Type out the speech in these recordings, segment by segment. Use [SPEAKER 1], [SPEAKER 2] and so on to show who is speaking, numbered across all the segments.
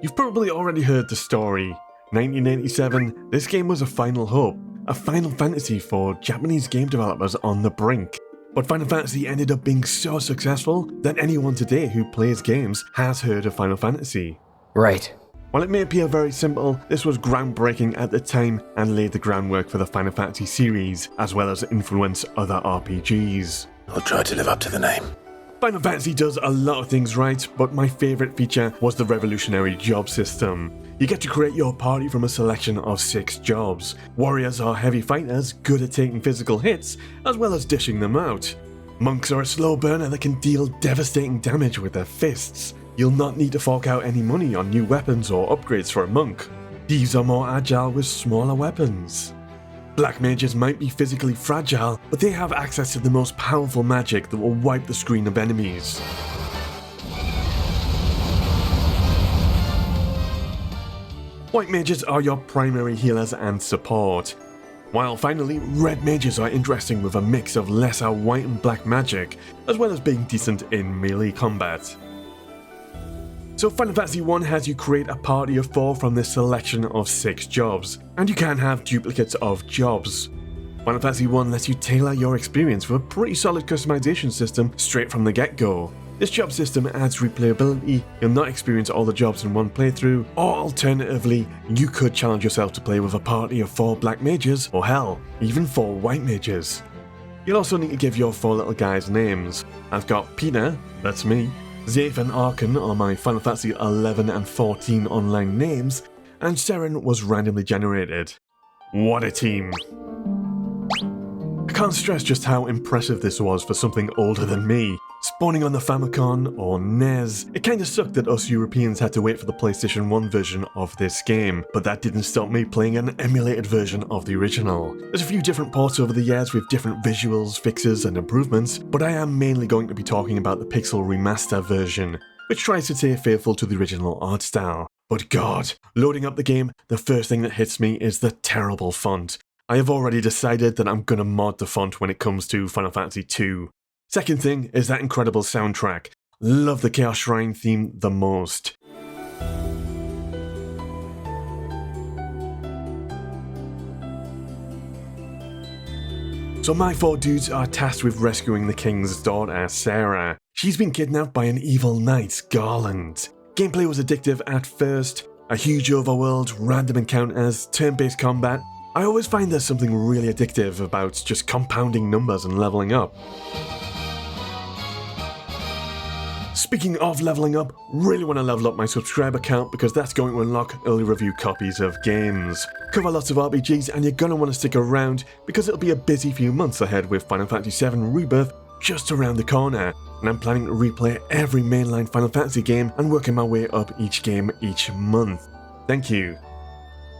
[SPEAKER 1] You've probably already heard the story. 1987, this game was a final hope, a Final Fantasy for Japanese game developers on the brink. But Final Fantasy ended up being so successful that anyone today who plays games has heard of Final Fantasy.
[SPEAKER 2] Right.
[SPEAKER 1] While it may appear very simple, this was groundbreaking at the time and laid the groundwork for the Final Fantasy series, as well as influence other RPGs.
[SPEAKER 3] I'll try to live up to the name.
[SPEAKER 1] Final Fantasy does a lot of things right, but my favourite feature was the revolutionary job system. You get to create your party from a selection of 6 jobs. Warriors are heavy fighters, good at taking physical hits, as well as dishing them out. Monks are a slow burner that can deal devastating damage with their fists. You'll not need to fork out any money on new weapons or upgrades for a monk. Thieves are more agile with smaller weapons. Black mages might be physically fragile, but they have access to the most powerful magic that will wipe the screen of enemies. White mages are your primary healers and support. While finally, red mages are interesting with a mix of lesser white and black magic, as well as being decent in melee combat. So Final Fantasy 1 has you create a party of 4 from this selection of 6 jobs, and you can have duplicates of jobs. Final Fantasy 1 lets you tailor your experience with a pretty solid customization system straight from the get-go. This job system adds replayability, you'll not experience all the jobs in one playthrough, or alternatively, you could challenge yourself to play with a party of 4 black mages, or hell, even 4 white mages. You'll also need to give your 4 little guys names. I've got Peter, that's me, Zaith and Arkan are my Final Fantasy 11 and 14 online names, and Seren was randomly generated. What a team! I can't stress just how impressive this was for something older than me. Spawning on the Famicom or NES, it kinda sucked that us Europeans had to wait for the PlayStation 1 version of this game, but that didn't stop me playing an emulated version of the original. There's a few different ports over the years with different visuals, fixes and improvements, but I am mainly going to be talking about the Pixel Remaster version, which tries to stay faithful to the original art style. But god, loading up the game, the first thing that hits me is the terrible font. I have already decided that I'm gonna mod the font when it comes to Final Fantasy 2. Second thing is that incredible soundtrack. Love the Chaos Shrine theme the most. So my 4 dudes are tasked with rescuing the king's daughter, Sarah. She's been kidnapped by an evil knight, Garland. Gameplay was addictive at first. A huge overworld, random encounters, turn-based combat. I always find there's something really addictive about just compounding numbers and leveling up. Speaking of leveling up, really want to level up my subscriber count because that's going to unlock early review copies of games. Cover lots of RPGs and you're going to want to stick around because it'll be a busy few months ahead with Final Fantasy VII Rebirth just around the corner, and I'm planning to replay every mainline Final Fantasy game and working my way up each game each month. Thank you.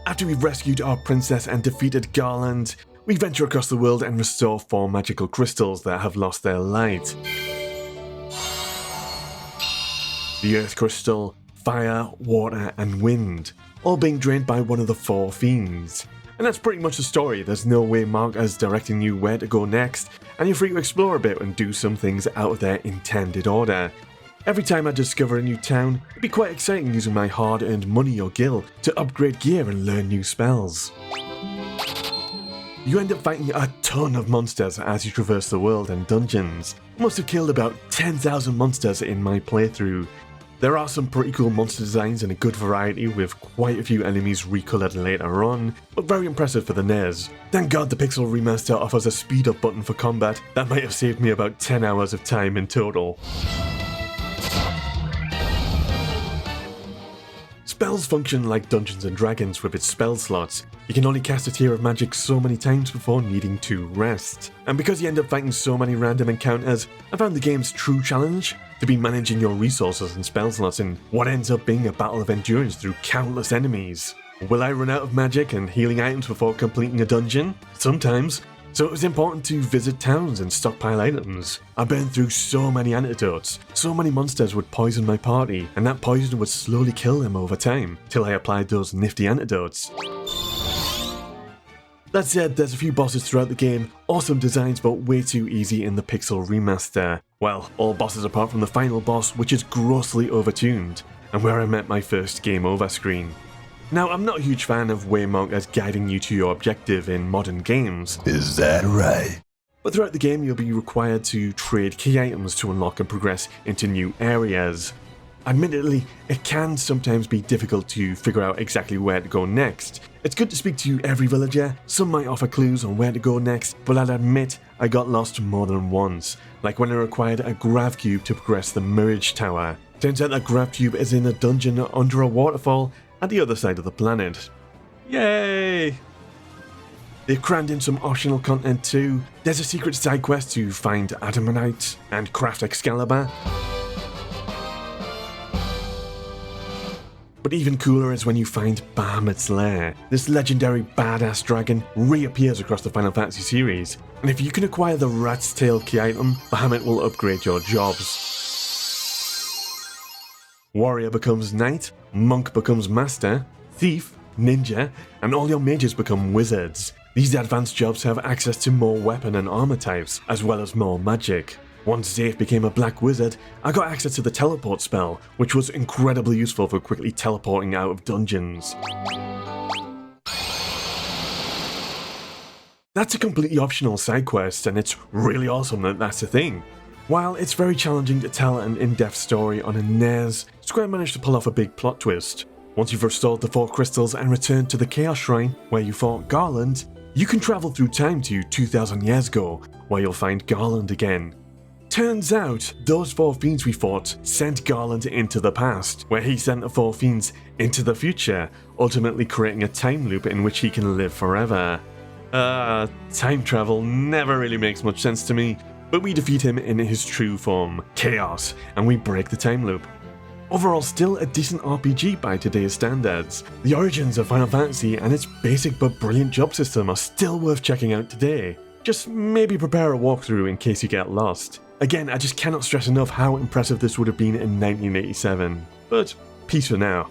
[SPEAKER 1] After we've rescued our princess and defeated Garland, we venture across the world and restore 4 magical crystals that have lost their light. The Earth Crystal, Fire, Water and Wind, all being drained by one of the 4 fiends. And that's pretty much the story. There's no way Mark is directing you where to go next, and you're free to explore a bit and do some things out of their intended order. Every time I discover a new town, it'd be quite exciting using my hard-earned money or gil to upgrade gear and learn new spells. You end up fighting a ton of monsters as you traverse the world and dungeons. I must have killed about 10,000 monsters in my playthrough. There are some pretty cool monster designs and a good variety with quite a few enemies recoloured later on, but very impressive for the NES. Thank god the Pixel Remaster offers a speed up button for combat. That might have saved me about 10 hours of time in total. Spells function like Dungeons & Dragons with its spell slots. You can only cast a tier of magic so many times before needing to rest. And because you end up fighting so many random encounters, I found the game's true challenge to be managing your resources and spell slots in what ends up being a battle of endurance through countless enemies. Will I run out of magic and healing items before completing a dungeon? Sometimes. So it was important to visit towns and stockpile items. I burned through so many antidotes. So many monsters would poison my party, and that poison would slowly kill them over time, till I applied those nifty antidotes. That said, there's a few bosses throughout the game, awesome designs but way too easy in the Pixel Remaster. Well, all bosses apart from the final boss, which is grossly overtuned. and where I met my first game over screen. Now, I'm not a huge fan of way markers guiding you to your objective in modern games.
[SPEAKER 2] Is that right?
[SPEAKER 1] But throughout the game, you'll be required to trade key items to unlock and progress into new areas. Admittedly, it can sometimes be difficult to figure out exactly where to go next. It's good to speak to every villager, some might offer clues on where to go next, but I'll admit I got lost more than once, like when I required a grav cube to progress the Mirage Tower. Turns out that grav cube is in a dungeon under a waterfall at the other side of the planet. Yay! They've crammed in some optional content too. There's a secret side quest to find Adamantite and craft Excalibur. But even cooler is when you find Bahamut's lair. This legendary badass dragon reappears across the Final Fantasy series, and if you can acquire the Rat's Tail key item, Bahamut will upgrade your jobs. Warrior becomes Knight, Monk becomes Master, Thief, Ninja, and all your mages become Wizards. These advanced jobs have access to more weapon and armor types, as well as more magic. Once Zaif became a Black Wizard, I got access to the teleport spell, which was incredibly useful for quickly teleporting out of dungeons. That's a completely optional side quest, and it's really awesome that that's a thing. While it's very challenging to tell an in-depth story on a NES, Square managed to pull off a big plot twist. Once you've restored the 4 crystals and returned to the Chaos Shrine, where you fought Garland, you can travel through time to 2,000 years ago, where you'll find Garland again. Turns out, those 4 fiends we fought sent Garland into the past, where he sent the 4 fiends into the future, ultimately creating a time loop in which he can live forever. Time travel never really makes much sense to me, but we defeat him in his true form, Chaos, and we break the time loop. Overall, still a decent RPG by today's standards. The origins of Final Fantasy and its basic but brilliant job system are still worth checking out today. Just maybe prepare a walkthrough in case you get lost. Again, I just cannot stress enough how impressive this would have been in 1987. But peace for now.